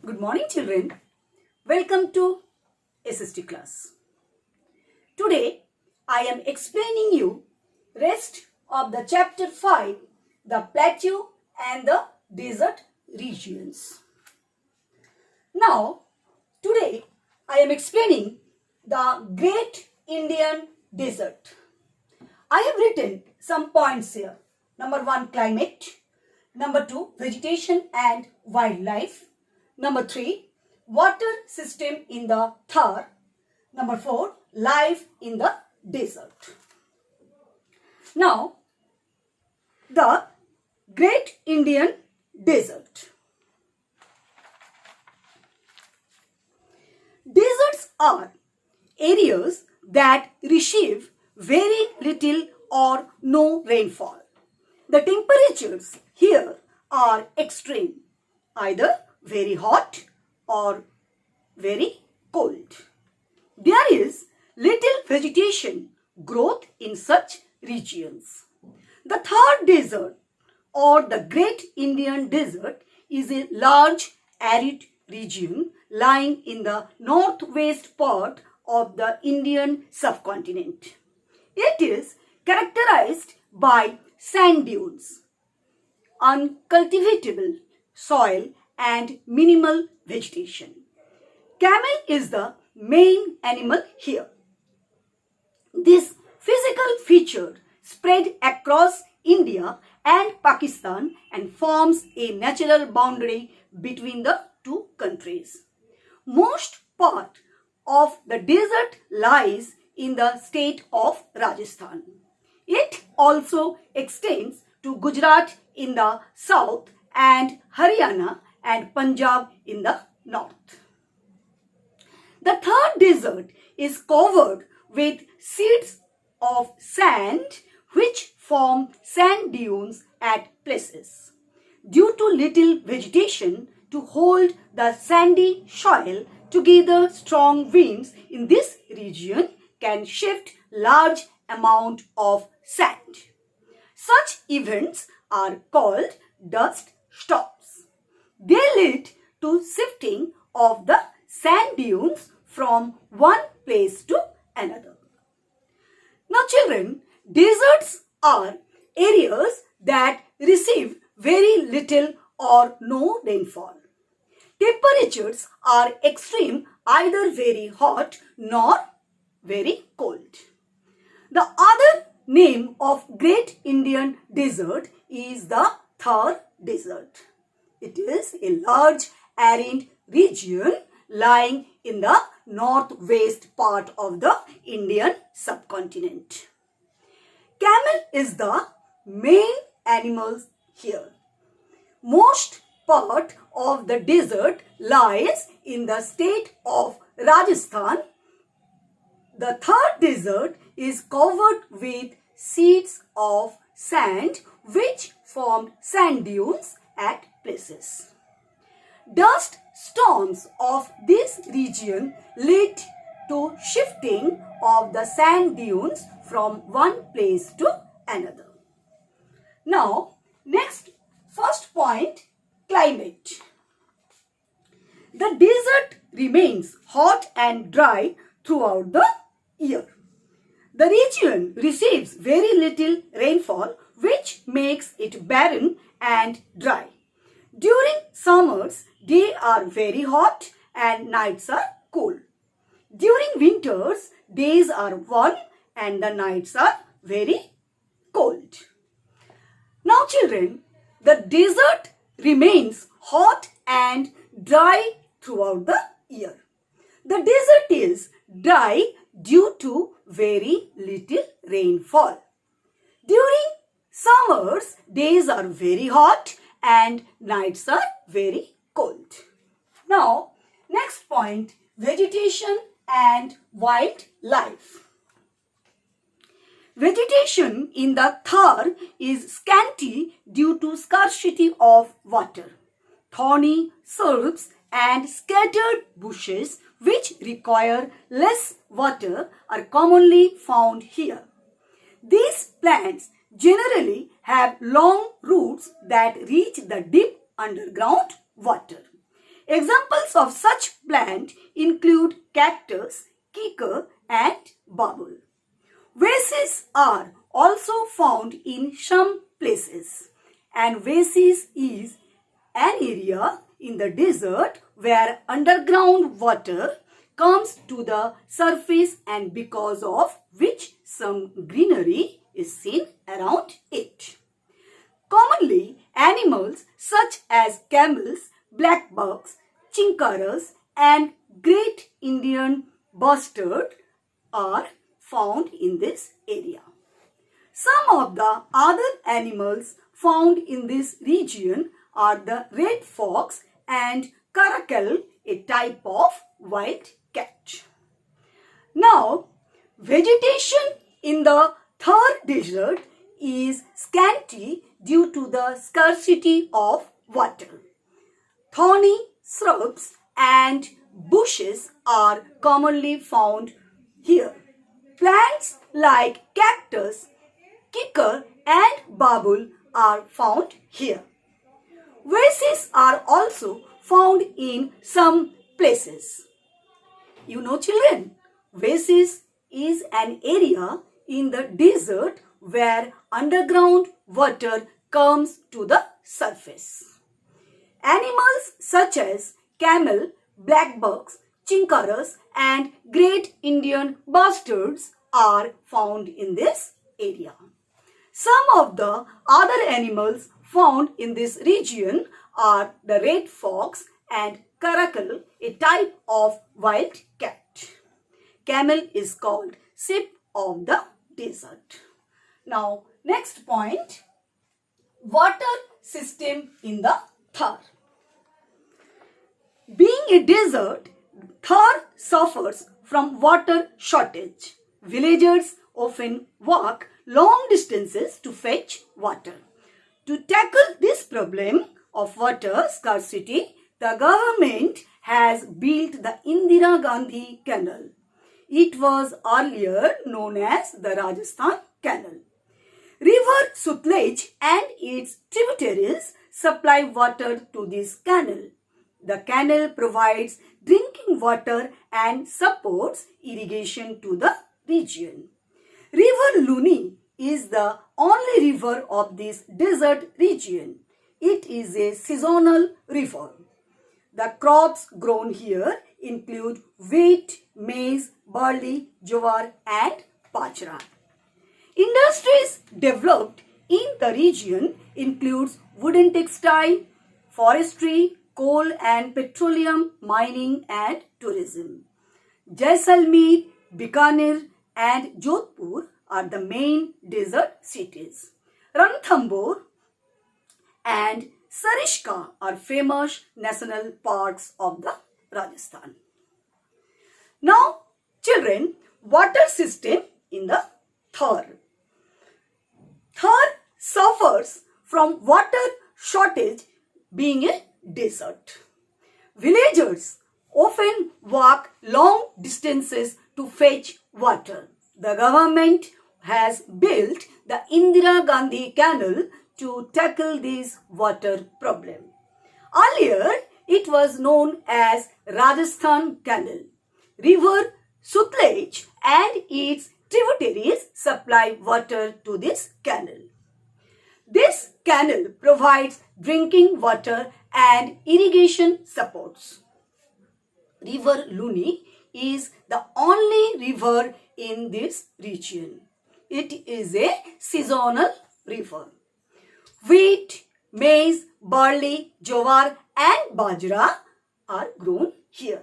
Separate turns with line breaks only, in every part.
Good morning, children. Welcome to SST class. Today, I am explaining you rest of the chapter 5, the plateau and the desert regions. Now, today I am explaining the Great Indian Desert. I have written some points here. Number 1, climate. Number 2, vegetation and wildlife. Number 3, water system in the Thar. Number 4, life in the desert. Now, the Great Indian Desert. Deserts are areas that receive very little or no rainfall. The temperatures here are extreme, either very hot or very cold. There is little vegetation growth in such regions. The Thar Desert or the Great Indian Desert is a large arid region lying in the northwest part of the Indian subcontinent. It is characterized by sand dunes, uncultivatable soil and minimal vegetation. Camel is the main animal here. This physical feature spread across India and Pakistan and forms a natural boundary between the two countries. Most part of the desert lies in the state of Rajasthan. It also extends to Gujarat in the south and Haryana and Punjab in the north. The Thar Desert is covered with sheets of sand which form sand dunes at places. Due to little vegetation to hold the sandy soil together, strong winds in this region can shift large amount of sand. Such events are called dust storms. They lead to shifting of the sand dunes from one place to another. Now children, deserts are areas that receive very little or no rainfall. Temperatures are extreme, either very hot nor very cold. The other name of Great Indian Desert is the Thar Desert. It is a large arid region lying in the northwest part of the Indian subcontinent. Camel is the main animal here. Most part of the desert lies in the state of Rajasthan. The Thar Desert is covered with sheets of sand which form sand dunes at places. Dust storms of this region lead to shifting of the sand dunes from one place to another. Now, first point, climate. The desert remains hot and dry throughout the year. The region receives very little rainfall, which makes it barren and dry. During summers, days are very hot and nights are cool. During winters, days are warm and the nights are very cold. Now children, the desert remains hot and dry throughout the year. The desert is dry due to very little rainfall. During summers, days are very hot and nights are very cold. Now, next point, vegetation and wildlife. Vegetation in the Thar is scanty due to scarcity of water. Thorny shrubs and scattered bushes which require less water are commonly found here. These plants generally have long roots that reach the deep underground water. Examples of such plant include cactus, kikar and babul. Oases are also found in some places, and oasis is an area in the desert where underground water comes to the surface and because of which some greenery is seen around it. Commonly, animals such as camels, blackbucks, chinkaras and great Indian bustard are found in this area. Some of the other animals found in this region are the red fox and caracal, a type of wild cat. Now, vegetation in the Thar desert is scanty due to the scarcity of water. Thorny shrubs and bushes are commonly found here. Plants like cactus, kikar and babul are found here. Oases are also found in some places. You know, children, oasis is an area in the desert where underground water comes to the surface. Animals such as camel, blackbucks, chinkaras and great Indian bustards are found in this area. Some of the other animals found in this region are the red fox and caracal, a type of wild cat. Camel is called sheep of the desert. Now, next point, water system in the Thar. Being a desert, Thar suffers from water shortage. Villagers often walk long distances to fetch water. To tackle this problem of water scarcity, the government has built the Indira Gandhi Canal. It was earlier known as the Rajasthan Canal. River Sutlej and its tributaries supply water to this canal. The canal provides drinking water and supports irrigation to the region. River Luni is the only river of this desert region. It is a seasonal river. The crops grown here include wheat, maize, barley, jowar and bajra. Industries developed in the region includes wooden textile, forestry, coal and petroleum, mining and tourism. Jaisalmer, Bikaner and Jodhpur are the main desert cities. Ranthambore and Sarishka are famous national parks of the Rajasthan. Now, children, water system in the Thar. Thar suffers from water shortage being a desert. Villagers often walk long distances to fetch water. The government has built the Indira Gandhi Canal to tackle this water problem. Earlier, it was known as Rajasthan Canal. River Sutlej and its tributaries supply water to this canal. This canal provides drinking water and irrigation supports. River Luni is the only river in this region. It is a seasonal river. Wheat, maize, barley, jowar and bajra are grown here.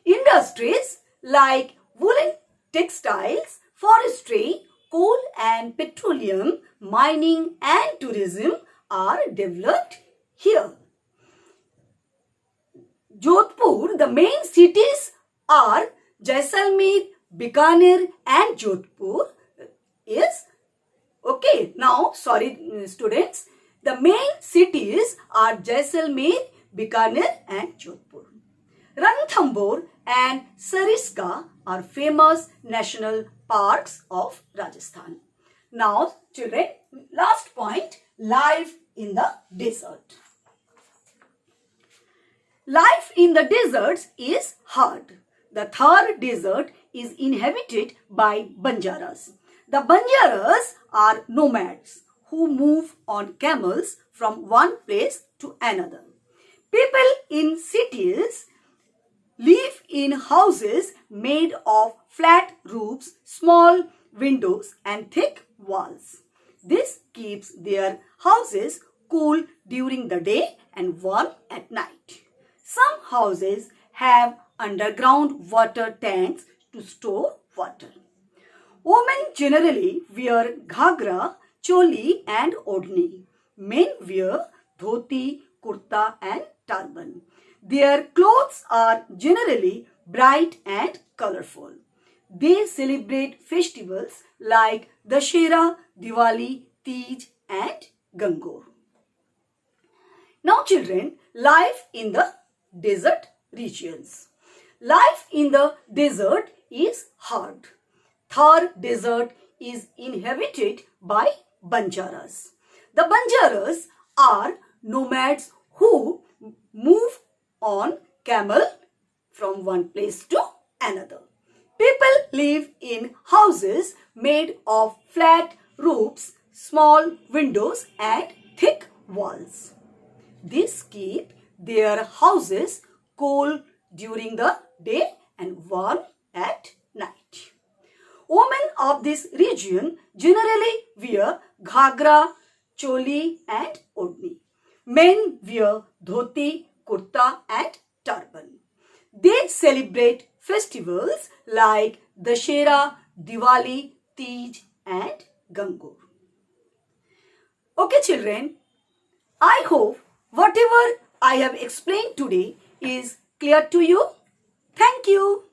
Industries like woolen textiles, forestry, coal and petroleum, mining and tourism are developed here. Jodhpur, the main cities are Jaisalmer, Bikaner and Jodhpur is okay. Now, sorry students, the main cities are Jaisalmer, Bikaner and Jodhpur. Ranthambore and Sariska are famous national parks of Rajasthan. Now, children, last point, life in the desert. Life in the deserts is hard. The Thar desert is inhabited by Banjaras. The Banjaras are nomads who move on camels from one place to another. People in cities live in houses made of flat roofs, small windows, and thick walls. This keeps their houses cool during the day and warm at night. Some houses have underground water tanks to store water. Women generally wear ghagra, choli, and odhni. Men wear dhoti, kurta, and turban. Their clothes are generally bright and colorful. They celebrate festivals like Dashera, Diwali, Tej, and Gangaur. Now children, life in the desert regions. Life in the desert is hard. Thar desert is inhabited by Banjaras. The Banjaras are nomads who move on camel from one place to another. People live in houses made of flat roofs, small windows, and thick walls. These keep their houses cool during the day and warm at night. Women of this region generally wear ghagra, choli, and odhni. Men wear dhoti, kurta, and turban. They celebrate festivals like Dashera, Diwali, Tej, and Gangaur. Okay children, I hope whatever I have explained today is clear to you. Thank you.